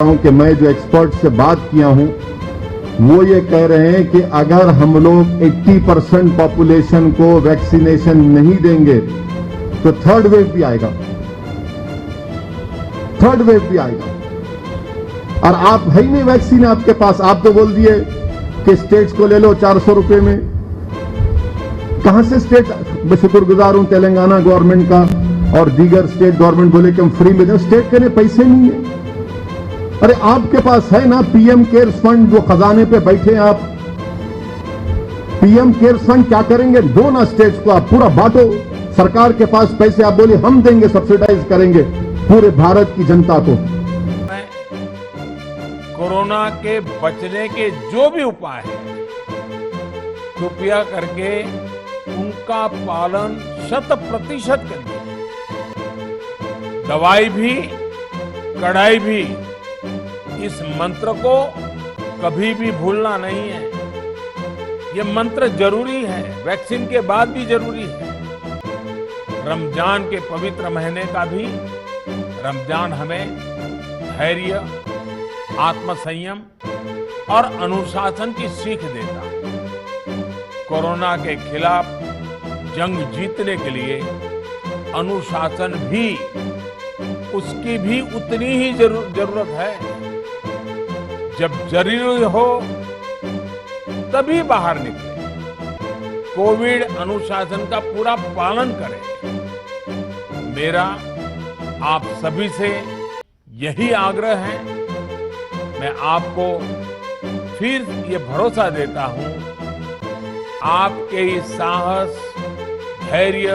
हूं कि मैं जो एक्सपर्ट से बात किया हूं वो ये कह रहे हैं कि अगर हम लोग 80% पॉपुलेशन को वैक्सीनेशन नहीं देंगे तो थर्ड वेव भी आएगा, थर्ड वेव भी आएगा। और आप है ही नहीं वैक्सीन आपके पास, आप तो बोल दिए कि स्टेट्स को ले लो 400 रुपए में। कहां से स्टेट, मैं शुक्रगुजार हूं तेलंगाना गवर्नमेंट का और दीगर स्टेट गवर्नमेंट बोले कि हम फ्री में दें, स्टेट के लिए पैसे नहीं है। अरे आपके पास है ना पीएम केयर्स फंड, जो खजाने पे बैठे हैं आप, पीएम केयर्स फंड क्या करेंगे? दो ना स्टेट्स को, आप पूरा बांटो, सरकार के पास पैसे आप बोले हम देंगे, सब्सिडाइज करेंगे पूरे भारत की जनता को। कोरोना के बचने के जो भी उपाय हैं, कृपया करके उनका पालन 100% करिए। दवाई भी कड़ाई भी, इस मंत्र को कभी भी भूलना नहीं है। ये मंत्र जरूरी है, वैक्सीन के बाद भी जरूरी है। रमजान के पवित्र महीने का भी, रमजान हमें धैर्य, आत्मसंयम और अनुशासन की सीख देता है। कोरोना के खिलाफ जंग जीतने के लिए अनुशासन भी, उसकी भी उतनी ही जरूरत है। जब जरूरी हो तभी बाहर निकले, कोविड अनुशासन का पूरा पालन करें। मेरा आप सभी से यही आग्रह है। मैं आपको फिर ये भरोसा देता हूं, आपके इस साहस, धैर्य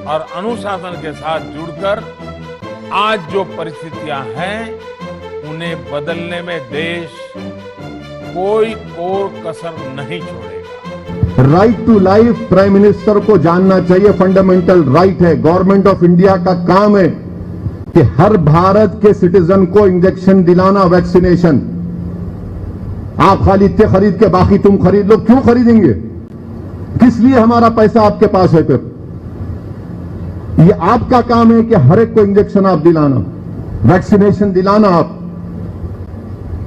और अनुशासन के साथ जुड़कर आज जो परिस्थितियां हैं, उन्हें बदलने में देश कोई कसर नहीं छोड़ेगा। Right to life prime minister को जानना चाहिए, फंडामेंटल राइट है। गवर्नमेंट ऑफ इंडिया का काम है कि हर भारत के सिटीजन को इंजेक्शन दिलाना, वैक्सीनेशन। आप खाली इतने खरीद के बाकी तुम खरीद लो, क्यों खरीदेंगे? किस लिए हमारा पैसा आपके पास है? फिर ये आपका काम है कि हर एक को इंजेक्शन आप दिलाना, वैक्सीनेशन दिलाना। आप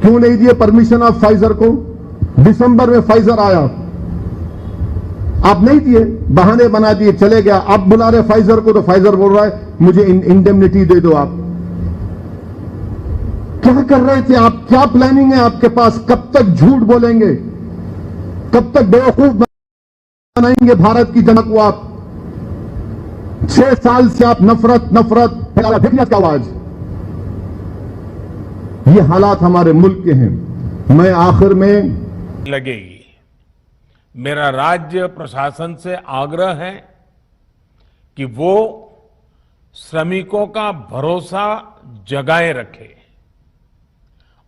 क्यों नहीं दिए परमिशन आप फाइजर को? दिसंबर में फाइजर आया, आप नहीं दिए, बहाने बना दिए, चले गया। आप बुला रहे फाइजर को तो फाइजर बोल रहा है मुझे इंडेमनिटी दे दो। आप क्या कर रहे थे? आप क्या प्लानिंग है आपके पास? कब तक झूठ बोलेंगे? कब तक बेवकूफ बनाएंगे भारत की जनता को? आप 6 साल से आप नफरत फैला रहे हैं। आवाज, ये हालात हमारे मुल्क के हैं। मैं आखिर में लगेगी, मेरा राज्य प्रशासन से आग्रह है कि वो श्रमिकों का भरोसा जगाए रखे।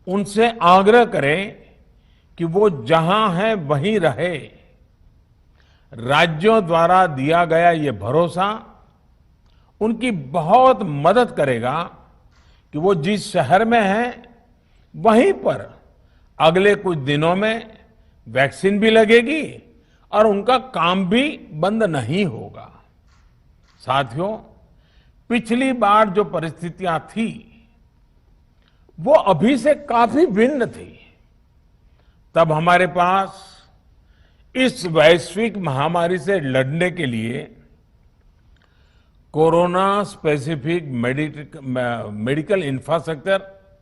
उनसे आग्रह करें कि वो जहां है वहीं रहे। राज्यों द्वारा दिया गया ये भरोसा उनकी बहुत मदद करेगा कि वो जिस शहर में हैं, वहीं पर अगले कुछ दिनों में वैक्सीन भी लगेगी और उनका काम भी बंद नहीं होगा। साथियों, पिछली बार जो परिस्थितियां थी वो अभी से काफी भिन्न थी। तब हमारे पास इस वैश्विक महामारी से लड़ने के लिए कोरोना स्पेसिफिक मेडिकल इंफ्रास्ट्रक्चर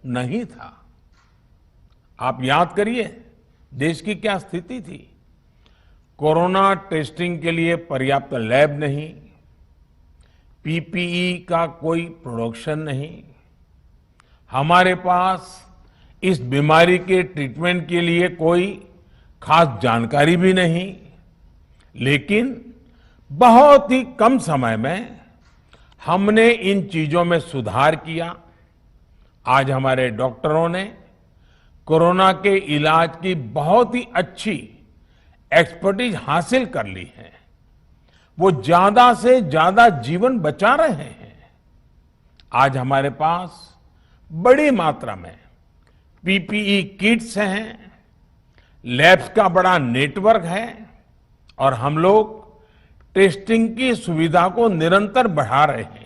नहीं था। आप याद करिए देश की क्या स्थिति थी। कोरोना टेस्टिंग के लिए पर्याप्त लैब नहीं, पीपीई का कोई प्रोडक्शन नहीं, हमारे पास इस बीमारी के ट्रीटमेंट के लिए कोई खास जानकारी भी नहीं। लेकिन बहुत ही कम समय में हमने इन चीजों में सुधार किया। आज हमारे डॉक्टरों ने कोरोना के इलाज की बहुत ही अच्छी एक्सपर्टीज हासिल कर ली है। वो ज्यादा से ज्यादा जीवन बचा रहे हैं। आज हमारे पास बड़ी मात्रा में पीपीई किट्स हैं, लैब्स का बड़ा नेटवर्क है और हम लोग टेस्टिंग की सुविधा को निरंतर बढ़ा रहे हैं।